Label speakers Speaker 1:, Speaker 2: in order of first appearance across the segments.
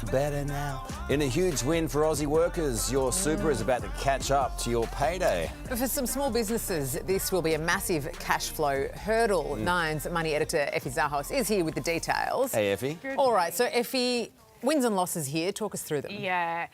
Speaker 1: better now. In a huge win for Aussie workers, your super is about to catch up to your payday.
Speaker 2: But for some small businesses, this will be a massive cash flow hurdle. Nine's money editor Effie Zahos is here with the details.
Speaker 1: Hey, Effie.
Speaker 2: All right, so Effie, wins and losses here. Talk us through them.
Speaker 3: Yeah.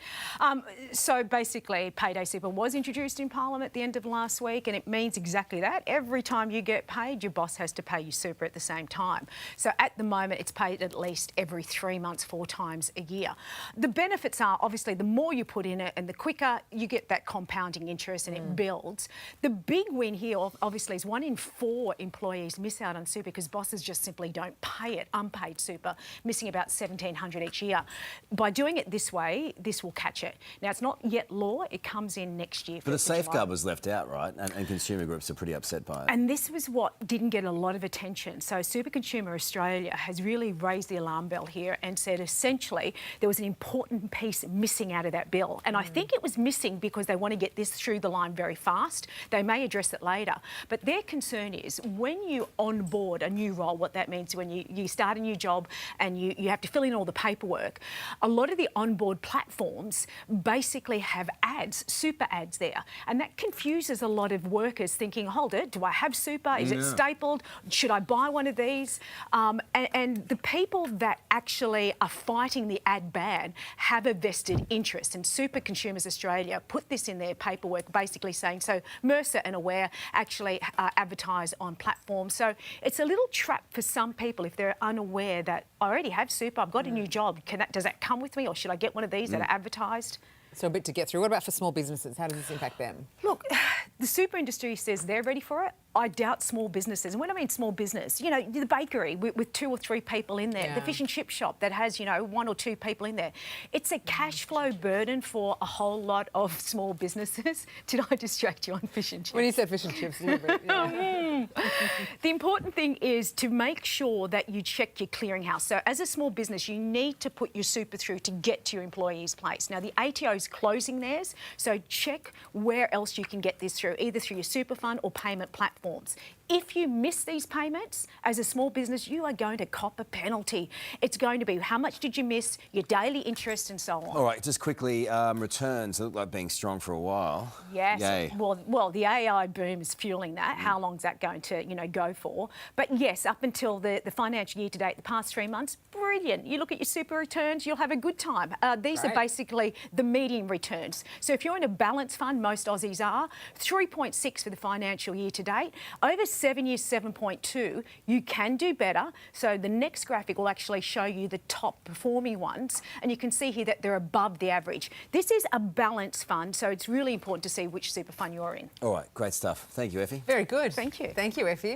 Speaker 3: So basically, Payday Super was introduced in Parliament at the end of last week, and it means exactly that. Every time you get paid, your boss has to pay you super at the same time. So at the moment, it's paid at least every 3 months, 4 times a year. The benefits are, obviously, the more you put in it and the quicker you get that compounding interest and it builds. The big win here, obviously, is 1 in 4 employees miss out on super because bosses just simply don't pay it, unpaid super, missing about $1,700 each year. By doing it this way, this will catch it. Now, it's not yet law. It comes in next year.
Speaker 1: But the safeguard was left out, right? And consumer groups are pretty upset by it.
Speaker 3: And this was what didn't get a lot of attention. So Super Consumer Australia has really raised the alarm bell here and said essentially there was an important piece missing out of that bill. And I think it was missing because they want to get this through the line very fast. They may address it later. But their concern is when you onboard a new role, what that means when you start a new job and you have to fill in all the paperwork, a lot of the onboard platforms basically have ads, super ads there. And that confuses a lot of workers thinking, hold it, do I have super? Is it stapled? Should I buy one of these? And the people that actually are fighting the ad ban have a vested interest. And Super Consumers Australia put this in their paperwork, basically saying, so Mercer and Aware actually advertise on platforms. So it's a little trap for some people if they're unaware that I already have super, I've got a new job. Does that come with me, or should I get one of these that are advertised?
Speaker 2: So a bit to get through. What about for small businesses? How does this impact them?
Speaker 3: Look, the super industry says they're ready for it. I doubt small businesses. And when I mean small business, you know, the bakery with 2 or 3 people in there, the fish and chip shop that has, you know, 1 or 2 people in there. It's a cash flow burden for a whole lot of small businesses. Did I distract you on fish and chips?
Speaker 2: When you said fish and chips, a little bit, yeah.
Speaker 3: The important thing is to make sure that you check your clearinghouse. So as a small business, you need to put your super through to get to your employee's place. Now, the ATO is closing theirs, so check where else you can get this through, either through your super fund or payment platforms. If you miss these payments as a small business, you are going to cop a penalty. It's going to be how much did you miss, your daily interest and so on.
Speaker 1: All right, just quickly, returns look like being strong for a while.
Speaker 3: Yes.
Speaker 1: Yay.
Speaker 3: Well, the AI boom is fueling that. How long is that going to, you know, go for? But yes, up until the financial year to date, the past 3 months, brilliant. You look at your super returns, you'll have a good time. These are basically the median returns. So if you're in a balance fund, most Aussies are, 3.6 for the financial year to date. Over 7 years, 7.2. You can do better. So the next graphic will actually show you the top performing ones. And you can see here that they're above the average. This is a balance fund, so it's really important to see which super fund you're in.
Speaker 1: All right, great stuff. Thank you, Effie.
Speaker 2: Very good.
Speaker 3: Thank you.
Speaker 2: Thank you, Effie.